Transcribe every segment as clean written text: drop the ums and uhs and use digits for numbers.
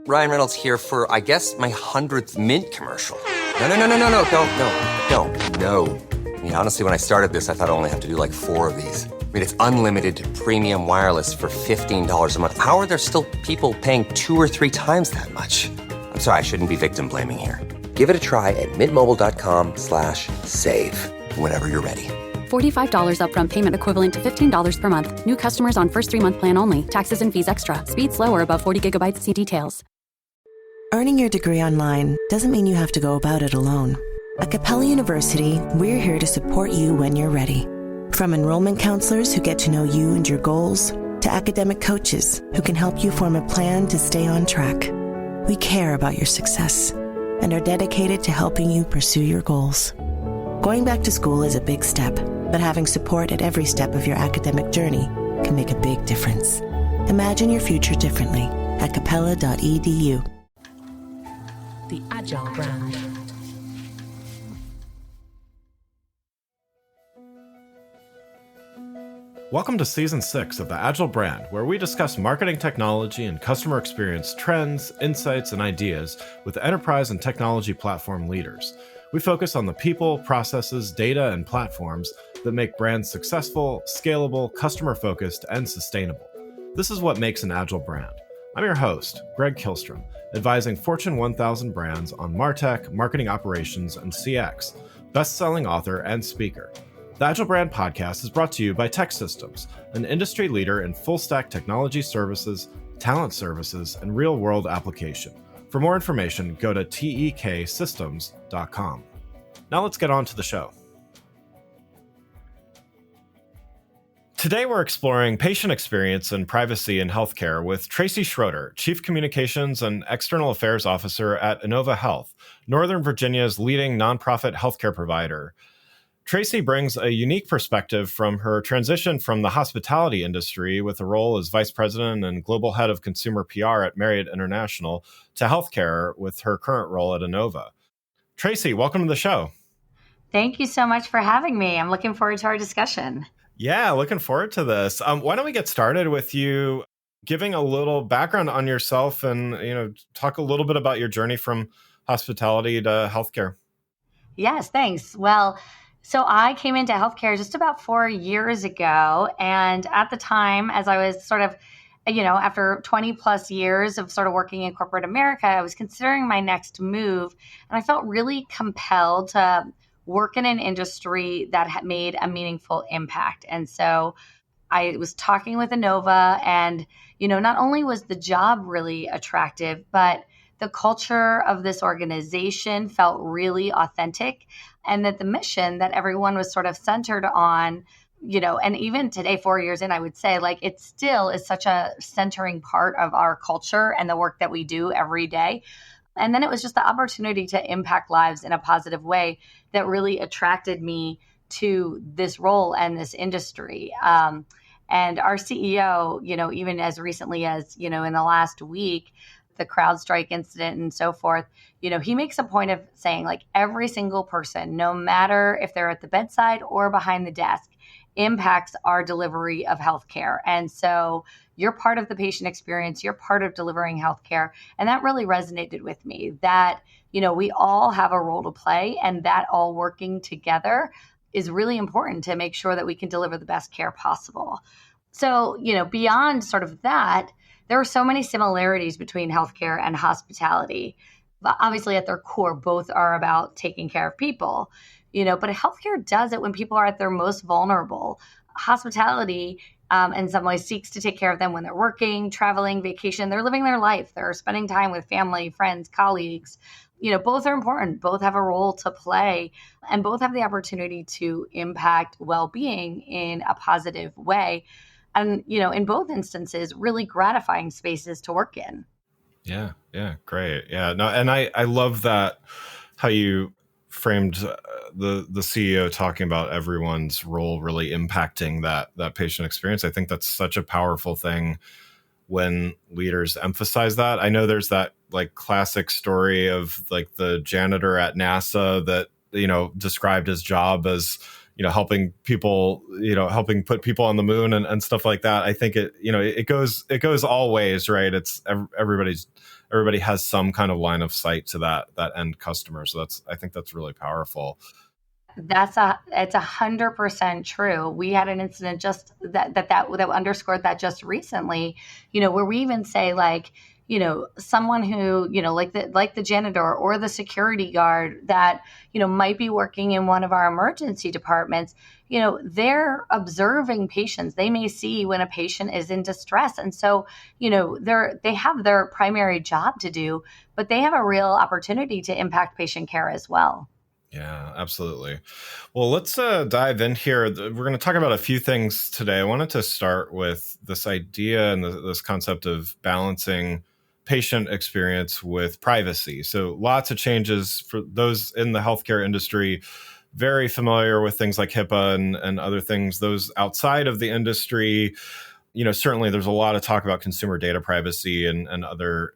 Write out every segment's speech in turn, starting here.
Ryan Reynolds here for, I guess, my 100th Mint commercial. No, don't. No. I mean, honestly, when I started this, I thought I only have to do like 4 of these. I mean, it's unlimited premium wireless for $15 a month. How are there still people paying 2 or 3 times that much? I'm sorry, I shouldn't be victim blaming here. Give it a try at mintmobile.com/save. Whenever you're ready. $45 upfront payment equivalent to $15 per month. New customers on first 3-month plan only. Taxes and fees extra. Speed slower above 40 gigabytes. See details. Earning your degree online doesn't mean you have to go about it alone. At Capella University, we're here to support you when you're ready. From enrollment counselors who get to know you and your goals, to academic coaches who can help you form a plan to stay on track. We care about your success and are dedicated to helping you pursue your goals. Going back to school is a big step, but having support at every step of your academic journey can make a big difference. Imagine your future differently at capella.edu. The Agile brand. Welcome to Season 6 of the Agile brand, where we discuss marketing technology and customer experience trends, insights, and ideas with enterprise and technology platform leaders. We focus on the people, processes, data, and platforms that make brands successful, scalable, customer-focused, and sustainable. This is what makes an Agile brand. I'm your host, Greg Kihlstrom, advising Fortune 1000 brands on MarTech, marketing operations, and CX, best-selling author and speaker. The Agile Brand Podcast is brought to you by TEKsystems, an industry leader in full-stack technology services, talent services, and real-world application. For more information, go to teksystems.com. Now let's get on to the show. Today we're exploring patient experience and privacy in healthcare with Tracey Schroeder, Chief Communications and External Affairs Officer at Inova Health, Northern Virginia's leading nonprofit healthcare provider. Tracey brings a unique perspective from her transition from the hospitality industry with a role as Vice President and Global Head of Consumer PR at Marriott International to healthcare with her current role at Inova. Tracey, welcome to the show. Thank you so much for having me. I'm looking forward to our discussion. Yeah, looking forward to this. Why don't we get started with you giving a little background on yourself and, talk a little bit about your journey from hospitality to healthcare. Yes, thanks. Well, so I came into healthcare just about 4 years ago. And at the time, as I was sort of, after 20 plus years of sort of working in corporate America, I was considering my next move. And I felt really compelled to work in an industry that had made a meaningful impact. And so I was talking with Inova and, not only was the job really attractive, but the culture of this organization felt really authentic, and that the mission that everyone was sort of centered on, and even today, 4 years in, I would say it still is such a centering part of our culture and the work that we do every day. And then it was just the opportunity to impact lives in a positive way that really attracted me to this role and this industry. And our CEO, even as recently as, in the last week, the CrowdStrike incident and so forth, he makes a point of saying every single person, no matter if they're at the bedside or behind the desk, impacts our delivery of healthcare. And so you're part of the patient experience, you're part of delivering healthcare. And that really resonated with me that, we all have a role to play, and that all working together is really important to make sure that we can deliver the best care possible. So, beyond sort of that, there are so many similarities between healthcare and hospitality. But obviously, at their core, both are about taking care of people, but healthcare does it when people are at their most vulnerable. Hospitality, in some ways, seeks to take care of them when they're working, traveling, vacation. They're living their life. They're spending time with family, friends, colleagues. Both are important. Both have a role to play, and both have the opportunity to impact well-being in a positive way. And, in both instances, really gratifying spaces to work in. Yeah, great. Yeah, no, and I love that how you framed the CEO talking about everyone's role really impacting that patient experience. I think that's such a powerful thing when leaders emphasize that. I know there's that classic story of the janitor at NASA that, described his job as, helping people, helping put people on the moon and stuff like that. I think it goes all ways, right? It's everybody has some kind of line of sight to that end customer. So I think that's really powerful. It's 100% true. We had an incident just that underscored that just recently, where we even say like, someone who, like the janitor or the security guard that, might be working in one of our emergency departments, they're observing patients. They may see when a patient is in distress. And so, they have their primary job to do, but they have a real opportunity to impact patient care as well. Yeah, absolutely. Well, let's dive in here. We're going to talk about a few things today. I wanted to start with this idea and this concept of balancing patient experience with privacy. So lots of changes for those in the healthcare industry, very familiar with things like HIPAA and other things. Those outside of the industry, certainly there's a lot of talk about consumer data privacy and other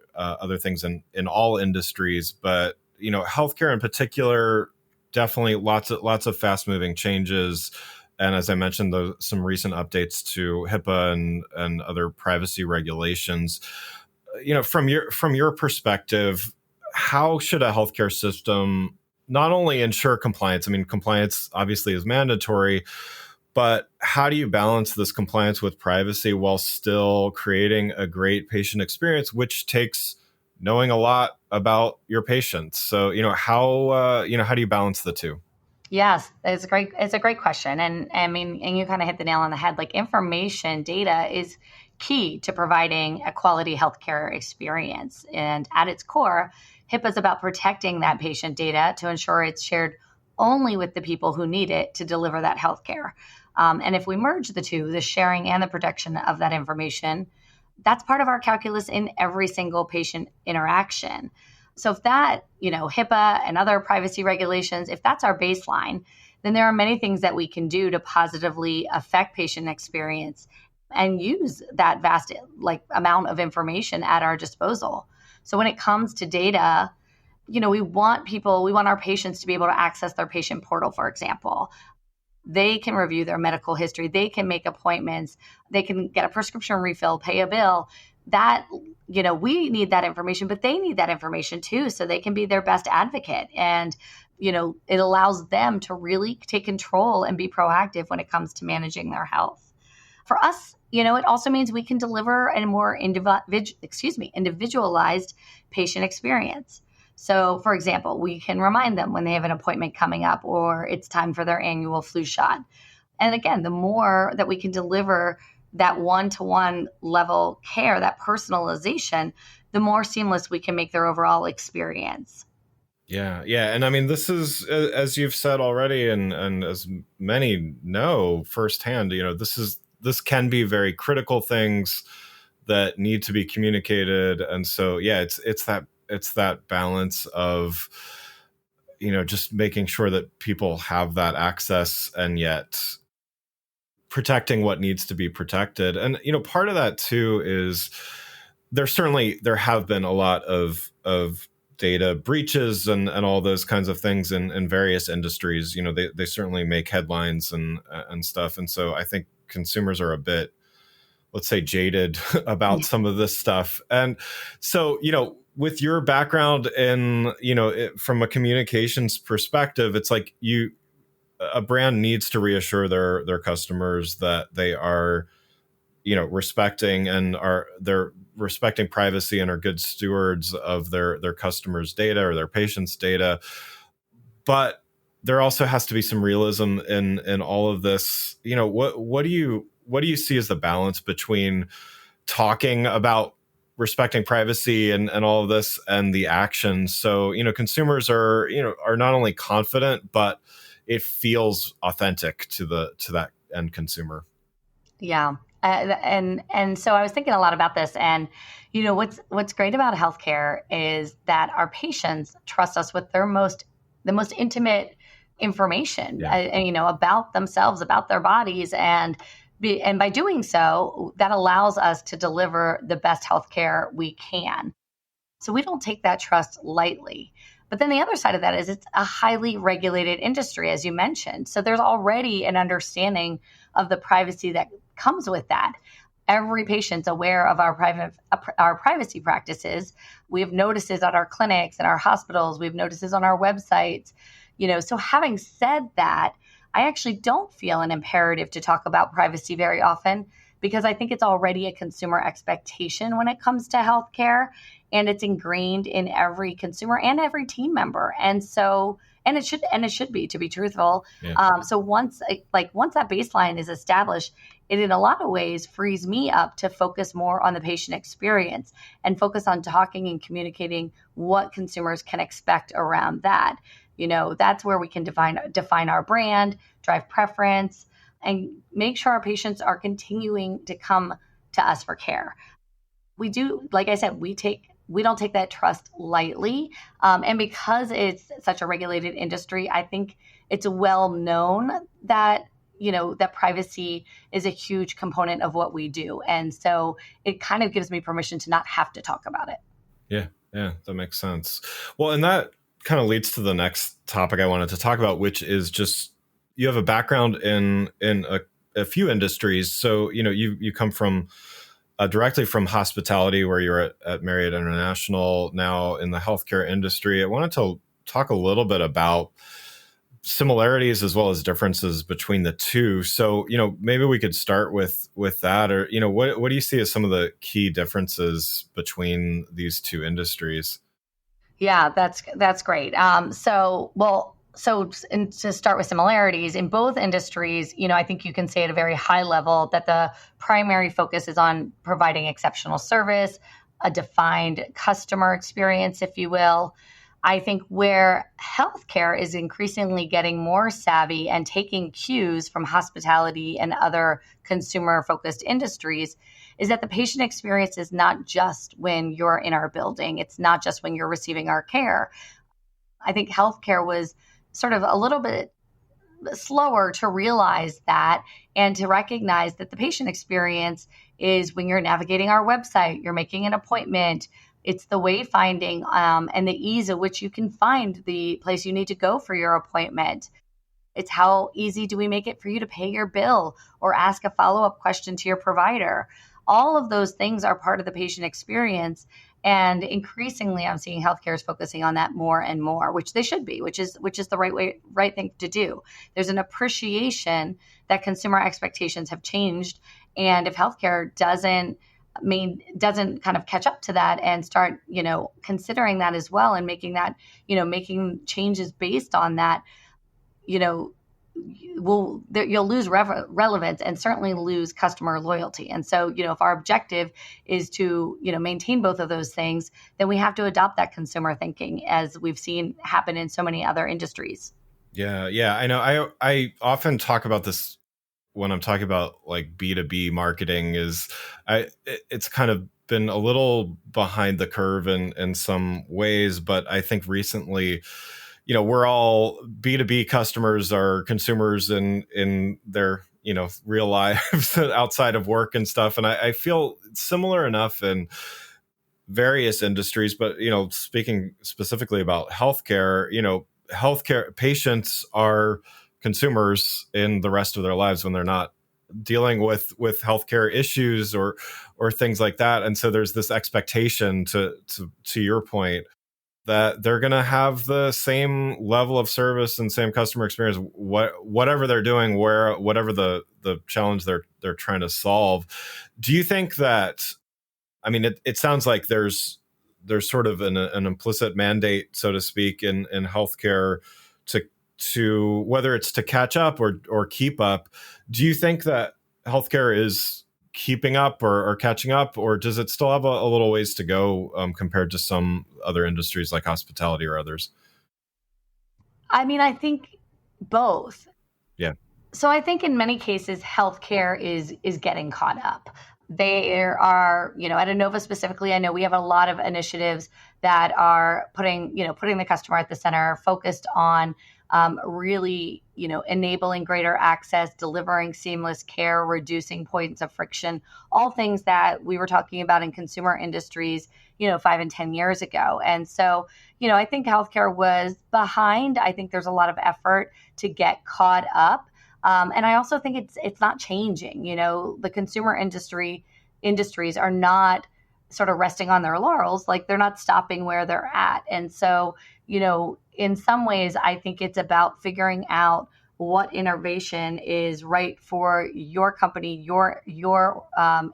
things in all industries. But, healthcare in particular, definitely lots of fast-moving changes, and as I mentioned, some recent updates to HIPAA and other privacy regulations. From your perspective, how should a healthcare system not only ensure compliance? I mean, compliance obviously is mandatory, but how do you balance this compliance with privacy while still creating a great patient experience, which takes knowing a lot about your patients? So, how do you balance the two? Yes, it's a great question. And I mean, and you kind of hit the nail on the head. Like information data is key to providing a quality healthcare experience. And at its core, HIPAA is about protecting that patient data to ensure it's shared only with the people who need it to deliver that healthcare. And if we merge the two, the sharing and the protection of that information, that's part of our calculus in every single patient interaction. So if that, HIPAA and other privacy regulations, if that's our baseline, then there are many things that we can do to positively affect patient experience and use that vast amount of information at our disposal. So when it comes to data, we want our patients to be able to access their patient portal, for example. They can review their medical history. They can make appointments. They can get a prescription refill, pay a bill. That, we need that information, but they need that information too, so they can be their best advocate. And, it allows them to really take control and be proactive when it comes to managing their health. For us, it also means we can deliver a more individualized patient experience. So, for example, we can remind them when they have an appointment coming up or it's time for their annual flu shot. And again, the more that we can deliver that one-to-one level care, that personalization, the more seamless we can make their overall experience. Yeah. And I mean, this is, as you've said already, and as many know firsthand, this can be very critical things that need to be communicated. And so, yeah, it's that balance of, just making sure that people have that access and yet protecting what needs to be protected. And, part of that too is there have been a lot of data breaches and all those kinds of things in various industries. They certainly make headlines and stuff. And so I think consumers are a bit, let's say, jaded about some of this stuff. And so, with your background in, from a communications perspective, it's like a brand needs to reassure their customers that they are, respecting they're respecting privacy and are good stewards of their customers' data or their patients' data. But there also has to be some realism in all of this. What do you see as the balance between talking about respecting privacy and all of this and the actions? So, consumers are not only confident, but it feels authentic to that end consumer. Yeah. And so I was thinking a lot about this, and what's great about healthcare is that our patients trust us with the most intimate information, about themselves, about their bodies, and by doing so, that allows us to deliver the best healthcare we can. So we don't take that trust lightly. But then the other side of that is it's a highly regulated industry, as you mentioned. So there's already an understanding of the privacy that comes with that. Every patient's aware of our privacy practices. We have notices at our clinics and our hospitals. We have notices on our websites. So having said that, I actually don't feel an imperative to talk about privacy very often because I think it's already a consumer expectation when it comes to healthcare, and it's ingrained in every consumer and every team member. And it should be, to be truthful. Yeah. So once that baseline is established, it in a lot of ways frees me up to focus more on the patient experience and focus on talking and communicating what consumers can expect around that. That's where we can define our brand, drive preference, and make sure our patients are continuing to come to us for care. We do, like I said, we don't take that trust lightly. And because it's such a regulated industry, I think it's well known that, that privacy is a huge component of what we do. And so it kind of gives me permission to not have to talk about it. Yeah, that makes sense. Well, and that kind of leads to the next topic I wanted to talk about, which is just you have a background in a few industries. So, you come from directly from hospitality, where you're at Marriott International, now in the healthcare industry. I wanted to talk a little bit about similarities as well as differences between the two. So, maybe we could start with that, or, what do you see as some of the key differences between these two industries? Yeah, that's great. So to start with similarities in both industries, I think you can say at a very high level that the primary focus is on providing exceptional service, a defined customer experience, if you will. I think where healthcare is increasingly getting more savvy and taking cues from hospitality and other consumer-focused industries is that the patient experience is not just when you're in our building. It's not just when you're receiving our care. I think healthcare was sort of a little bit slower to realize that and to recognize that the patient experience is when you're navigating our website, you're making an appointment. It's the wayfinding and the ease at which you can find the place you need to go for your appointment. It's how easy do we make it for you to pay your bill or ask a follow-up question to your provider. All of those things are part of the patient experience. And increasingly, I'm seeing healthcare is focusing on that more and more, which they should be, which is the right thing to do. There's an appreciation that consumer expectations have changed, and if healthcare doesn't kind of catch up to that and start, considering that as well and making that, making changes based on that, you'll lose relevance and certainly lose customer loyalty. And so, if our objective is to, maintain both of those things, then we have to adopt that consumer thinking, as we've seen happen in so many other industries. Yeah, I know. I often talk about this when I'm talking about like B2B marketing. It's kind of been a little behind the curve in some ways, but I think recently, we're all B2B customers, are consumers in their, real lives outside of work and stuff. And I feel similar enough in various industries, but, speaking specifically about healthcare, healthcare patients are consumers in the rest of their lives when they're not dealing with healthcare issues or things like that. And so there's this expectation to your point, that they're going to have the same level of service and same customer experience, whatever they're doing, whatever the challenge they're trying to solve. Do you think that, I mean, it sounds like there's sort of an implicit mandate, so to speak, in healthcare to whether it's to catch up or keep up. Do you think that healthcare is keeping up or catching up, or does it still have a little ways to go compared to some other industries like hospitality or others? I mean, I think both. Yeah. So I think in many cases, healthcare is getting caught up. There are, at Inova specifically, I know we have a lot of initiatives that are putting the customer at the center, focused on really, enabling greater access, delivering seamless care, reducing points of friction, all things that we were talking about in consumer industries 5 and 10 years ago. And so, I think healthcare was behind. I think there's a lot of effort to get caught up. And I also think it's not changing. The consumer industries are not sort of resting on their laurels. Like, they're not stopping where they're at. And so, in some ways, I think it's about figuring out what innovation is right for your company, your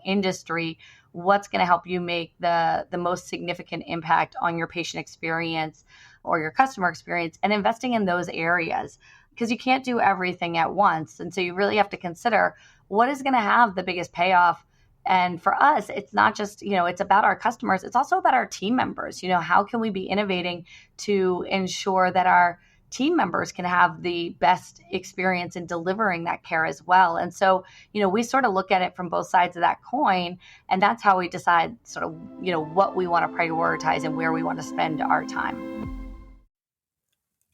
industry, what's going to help you make the most significant impact on your patient experience or your customer experience, and investing in those areas, because you can't do everything at once. And so you really have to consider what is going to have the biggest payoff. And for us, it's not just, it's about our customers. It's also about our team members. How can we be innovating to ensure that our team members can have the best experience in delivering that care as well? And so, we sort of look at it from both sides of that coin. And that's how we decide sort of, what we want to prioritize and where we want to spend our time.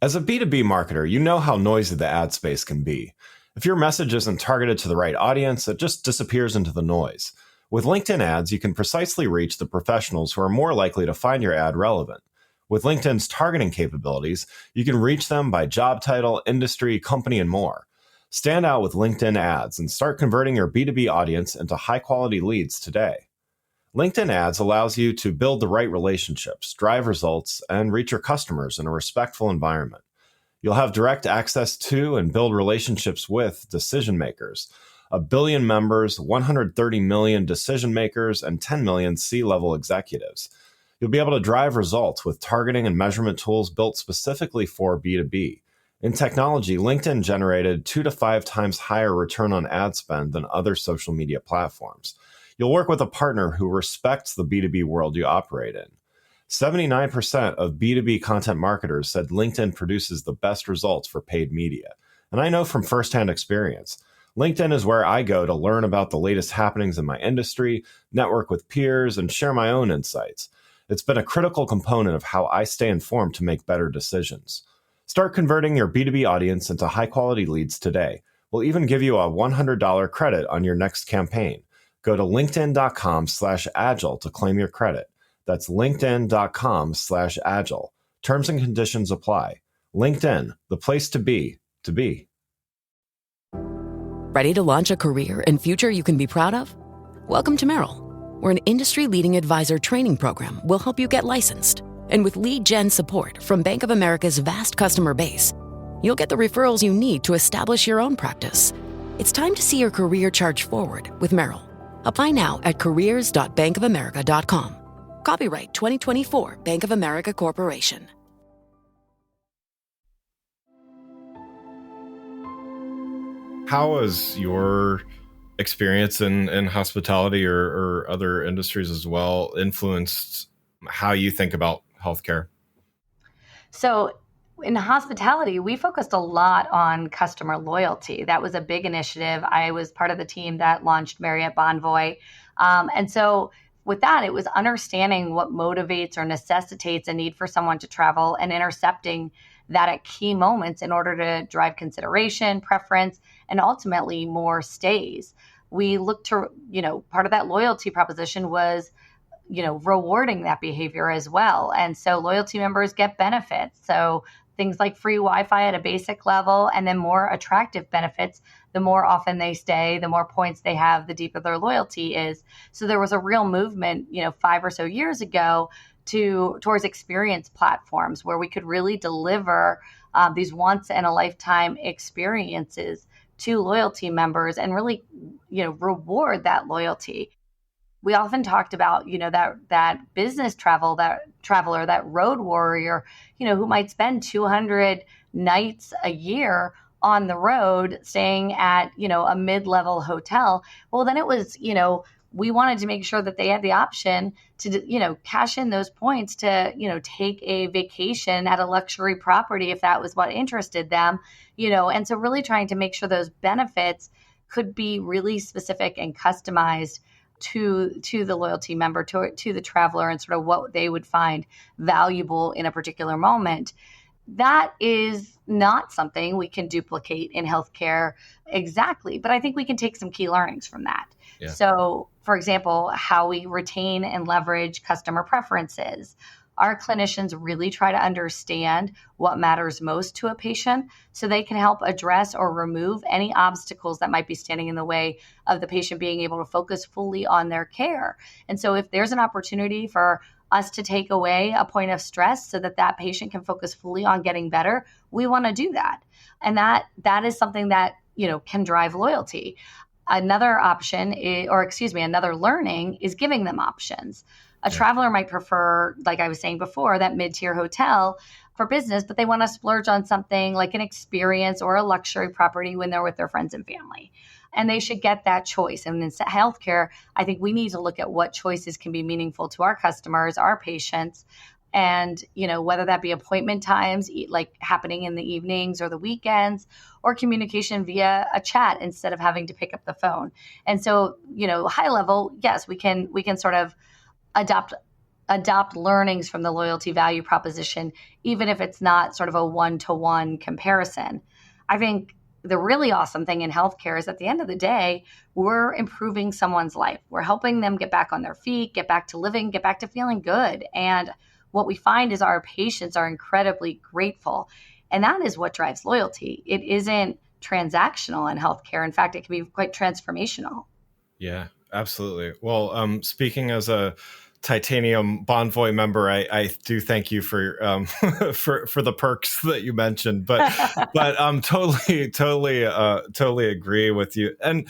As a B2B marketer, you know how noisy the ad space can be. If your message isn't targeted to the right audience, it just disappears into the noise. With LinkedIn ads, you can precisely reach the professionals who are more likely to find your ad relevant. With LinkedIn's targeting capabilities, you can reach them by job title, industry, company, and more. Stand out with LinkedIn ads and start converting your B2B audience into high-quality leads today. LinkedIn ads allows you to build the right relationships, drive results, and reach your customers in a respectful environment. You'll have direct access to and build relationships with decision makers, 1 billion members, 130 million decision makers, and 10 million C-level executives. You'll be able to drive results with targeting and measurement tools built specifically for B2B. In technology, LinkedIn generated 2 to 5 times higher return on ad spend than other social media platforms. You'll work with a partner who respects the B2B world you operate in. 79% of B2B content marketers said LinkedIn produces the best results for paid media. And I know from firsthand experience, LinkedIn is where I go to learn about the latest happenings in my industry, network with peers, and share my own insights. It's been a critical component of how I stay informed to make better decisions. Start converting your B2B audience into high-quality leads today. We'll even give you a $100 credit on your next campaign. Go to linkedin.com/agile to claim your credit. That's linkedin.com/agile. Terms and conditions apply. LinkedIn, the place to be, to be. Ready to launch a career and future you can be proud of? Welcome to Merrill, where an industry-leading advisor training program will help you get licensed. And with lead gen support from Bank of America's vast customer base, you'll get the referrals you need to establish your own practice. It's time to see your career charge forward with Merrill. Apply now at careers.bankofamerica.com. Copyright 2024 Bank of America Corporation. How has your experience in hospitality or other industries as well influenced how you think about healthcare? So in hospitality, we focused a lot on customer loyalty. That was a big initiative. I was part of the team that launched Marriott Bonvoy. And so with that, it was understanding what motivates or necessitates a need for someone to travel and intercepting that at key moments in order to drive consideration, preference, and ultimately more stays. We looked to, part of that loyalty proposition was, rewarding that behavior as well. And so loyalty members get benefits. So things like free Wi-Fi at a basic level, and then more attractive benefits. The more often they stay, the more points they have, the deeper their loyalty is. So there was a real movement, 5 or so years ago towards experience platforms where we could really deliver these once in a lifetime experiences to loyalty members and really, reward that loyalty. We often talked about, that business traveler, that road warrior, who might spend 200 nights a year on the road staying at, a mid-level hotel. Well, then it was, we wanted to make sure that they had the option to, cash in those points to, take a vacation at a luxury property if that was what interested them, and so really trying to make sure those benefits could be really specific and customized to the loyalty member, to the traveler, and sort of what they would find valuable in a particular moment. that is not something we can duplicate in healthcare exactly, but I think we can take some key learnings from that. Yeah. So, for example, how we retain and leverage customer preferences. Our clinicians really try to understand what matters most to a patient so they can help address or remove any obstacles that might be standing in the way of the patient being able to focus fully on their care. And so if there's an opportunity for us to take away a point of stress so that that patient can focus fully on getting better, we want to do that. And that is something that, can drive loyalty. Another option another learning is giving them options. A traveler might prefer, like I was saying before, that mid-tier hotel for business, but they want to splurge on something like an experience or a luxury property when they're with their friends and family. And they should get that choice. And in healthcare, I think we need to look at what choices can be meaningful to our customers, our patients, and, whether that be appointment times, like happening in the evenings or the weekends, or communication via a chat instead of having to pick up the phone. And so, high level, yes, we can sort of adopt learnings from the loyalty value proposition, even if it's not sort of a one-to-one comparison. I think the really awesome thing in healthcare is at the end of the day, we're improving someone's life. We're helping them get back on their feet, get back to living, get back to feeling good. And what we find is our patients are incredibly grateful. And that is what drives loyalty. It isn't transactional in healthcare. In fact, it can be quite transformational. Yeah, absolutely. Well, speaking as a Titanium Bonvoy member, I do thank you for for the perks that you mentioned, but totally agree with you. And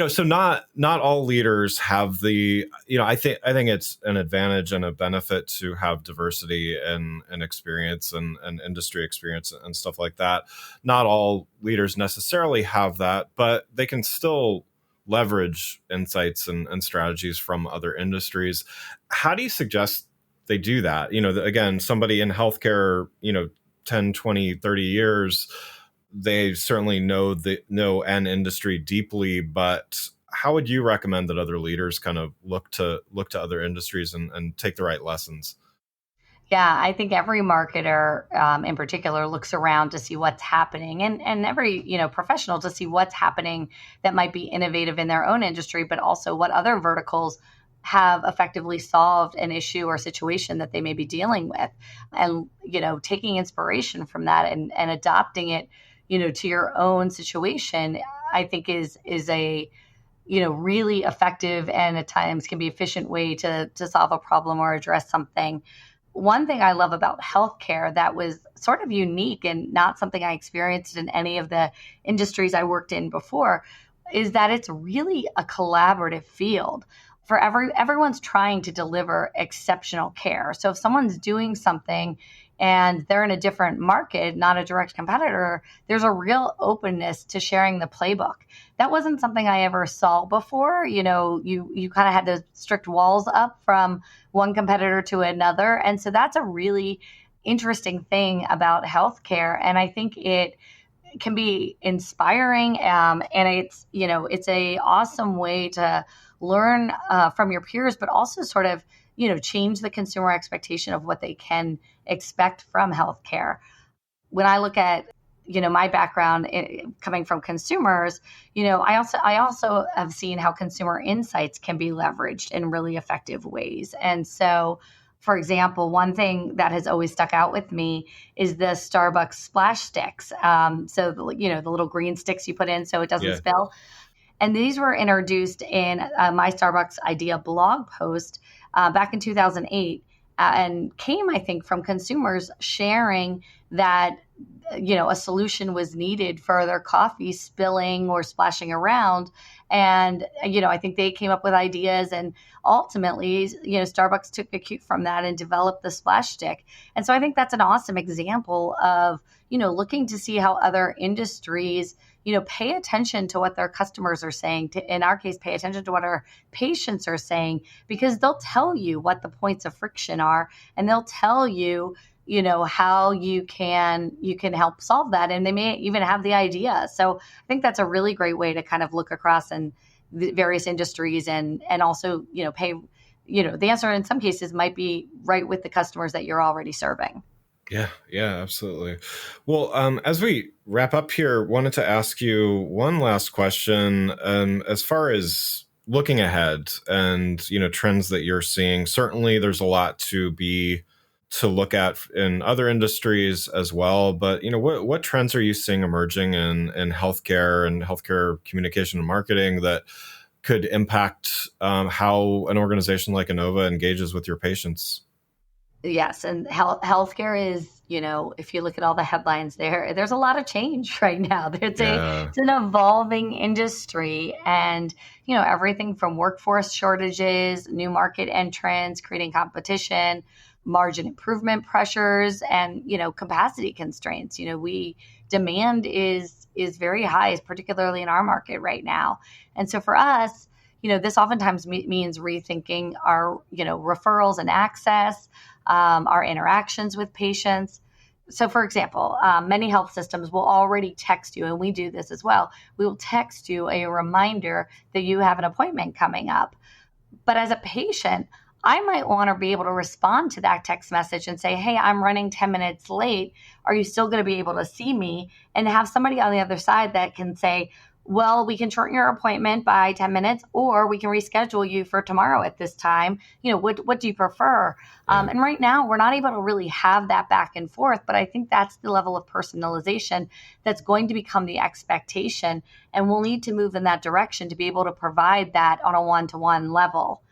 so not all leaders have the I think it's an advantage and a benefit to have diversity and experience and industry experience and stuff like that. Not all leaders necessarily have that, but they can still leverage insights and strategies from other industries. How do you suggest they do that? Again, somebody in healthcare, 10, 20, 30 years, they certainly know an industry deeply, but how would you recommend that other leaders kind of look to other industries and take the right lessons? Yeah, I think every marketer in particular looks around to see what's happening, and every professional to see what's happening that might be innovative in their own industry, but also what other verticals have effectively solved an issue or situation that they may be dealing with, and taking inspiration from that and adopting it to your own situation, I think is a really effective and at times can be efficient way to solve a problem or address something. One thing I love about healthcare that was sort of unique and not something I experienced in any of the industries I worked in before is that it's really a collaborative field. For everyone's trying to deliver exceptional care. So if someone's doing something and they're in a different market, not a direct competitor, there's a real openness to sharing the playbook. That wasn't something I ever saw before. You kind of had those strict walls up from one competitor to another. And so that's a really interesting thing about healthcare. And I think it can be inspiring. And it's a awesome way to learn from your peers, but also sort of, change the consumer expectation of what they can expect from healthcare. When I look at, my background coming from consumers, I also have seen how consumer insights can be leveraged in really effective ways. And so, for example, one thing that has always stuck out with me is the Starbucks splash sticks. So, the little green sticks you put in so it doesn't spill. And these were introduced in my Starbucks Idea blog post back in 2008 and came, I think, from consumers sharing that, a solution was needed for their coffee spilling or splashing around. And, I think they came up with ideas and ultimately, Starbucks took a cue from that and developed the splash stick. And so I think that's an awesome example of, looking to see how other industries pay attention to what their customers are saying, in our case, pay attention to what our patients are saying, because they'll tell you what the points of friction are, and they'll tell you, how you can help solve that. And they may even have the idea. So I think that's a really great way to kind of look across the various industries and also, pay, the answer in some cases might be right with the customers that you're already serving. Yeah, absolutely. Well, as we wrap up here, wanted to ask you one last question. As far as looking ahead and, trends that you're seeing, certainly there's a lot to look at in other industries as well. But, what trends are you seeing emerging in healthcare and healthcare communication and marketing that could impact how an organization like Inova engages with your patients? Yes, and healthcare is, if you look at all the headlines there's a lot of change right now. Yeah. It's an evolving industry, and everything from workforce shortages, new market entrants, creating competition, margin improvement pressures, and capacity constraints. Demand is very high, particularly in our market right now. And so for us, this oftentimes means rethinking our referrals and access, our interactions with patients. So, for example, many health systems will already text you, and we do this as well. We will text you a reminder that you have an appointment coming up. But as a patient, I might want to be able to respond to that text message and say, hey, I'm running 10 minutes late. Are you still going to be able to see me? And have somebody on the other side that can say, well, we can shorten your appointment by 10 minutes, or we can reschedule you for tomorrow at this time. What do you prefer? And right now, we're not able to really have that back and forth, but I think that's the level of personalization that's going to become the expectation. And we'll need to move in that direction to be able to provide that on a one-to-one level.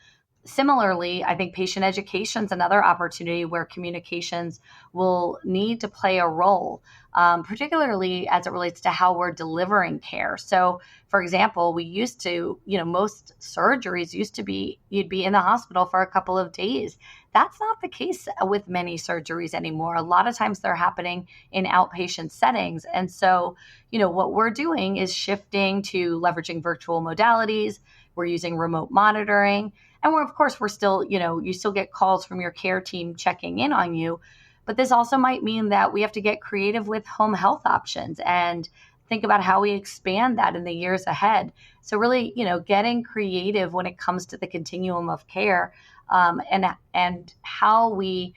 Similarly, I think patient education is another opportunity where communications will need to play a role, particularly as it relates to how we're delivering care. So, for example, we used to, most surgeries used to be, you'd be in the hospital for a couple of days. That's not the case with many surgeries anymore. A lot of times they're happening in outpatient settings. And so, what we're doing is shifting to leveraging virtual modalities. We're using remote monitoring. And we're still, you still get calls from your care team checking in on you. But this also might mean that we have to get creative with home health options and think about how we expand that in the years ahead. So really, getting creative when it comes to the continuum of care, and how we,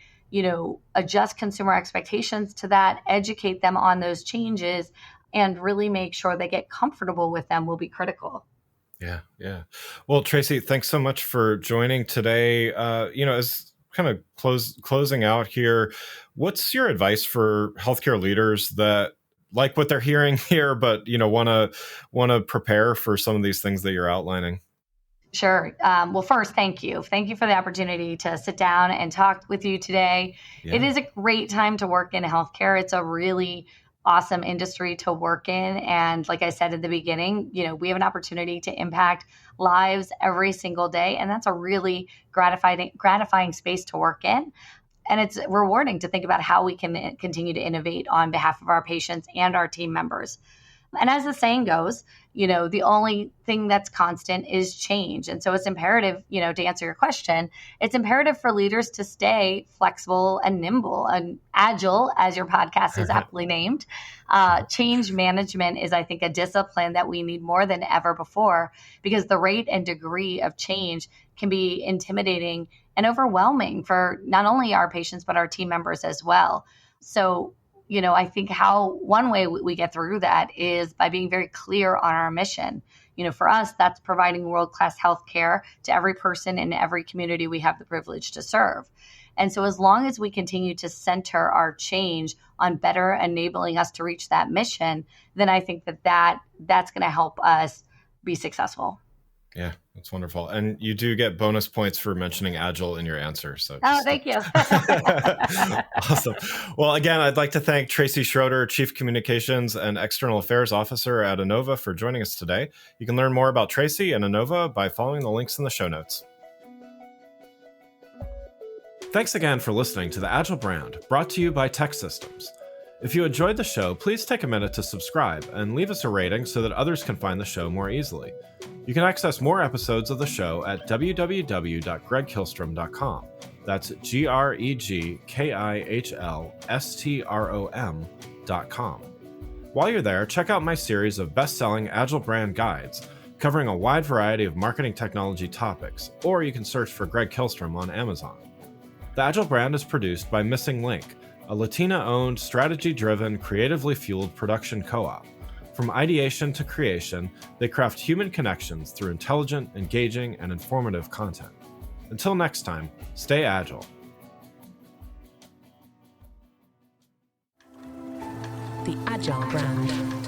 adjust consumer expectations to that, educate them on those changes, and really make sure they get comfortable with them will be critical. Yeah. Well, Tracey, thanks so much for joining today. As kind of closing out here, what's your advice for healthcare leaders that like what they're hearing here, but want to prepare for some of these things that you're outlining? Sure. Well, first, thank you. Thank you for the opportunity to sit down and talk with you today. Yeah. It is a great time to work in healthcare. It's a really awesome industry to work in. And like I said at the beginning, we have an opportunity to impact lives every single day. And that's a really gratifying space to work in. And it's rewarding to think about how we can continue to innovate on behalf of our patients and our team members. And as the saying goes, the only thing that's constant is change. And so it's imperative, to answer your question, it's imperative for leaders to stay flexible and nimble and agile, as your podcast is aptly named. Change management is, I think, a discipline that we need more than ever before, because the rate and degree of change can be intimidating and overwhelming for not only our patients, but our team members as well. So, I think one way we get through that is by being very clear on our mission. For us, that's providing world-class healthcare to every person in every community we have the privilege to serve. And so as long as we continue to center our change on better enabling us to reach that mission, then I think that's going to help us be successful. Yeah, that's wonderful. And you do get bonus points for mentioning Agile in your answer. So thank you. Awesome. Well, again, I'd like to thank Tracey Schroeder, Chief Communications and External Affairs Officer at Inova, for joining us today. You can learn more about Tracey and Inova by following the links in the show notes. Thanks again for listening to the Agile Brand, brought to you by Tech Systems. If you enjoyed the show, please take a minute to subscribe and leave us a rating so that others can find the show more easily. You can access more episodes of the show at www.gregkihlstrom.com. That's GregKihlstrom.com. While you're there, check out my series of best-selling Agile Brand guides covering a wide variety of marketing technology topics, or you can search for Greg Kihlstrom on Amazon. The Agile Brand is produced by Missing Link, a Latina-owned, strategy-driven, creatively fueled production co-op. From ideation to creation, they craft human connections through intelligent, engaging, and informative content. Until next time, stay agile. The Agile brand.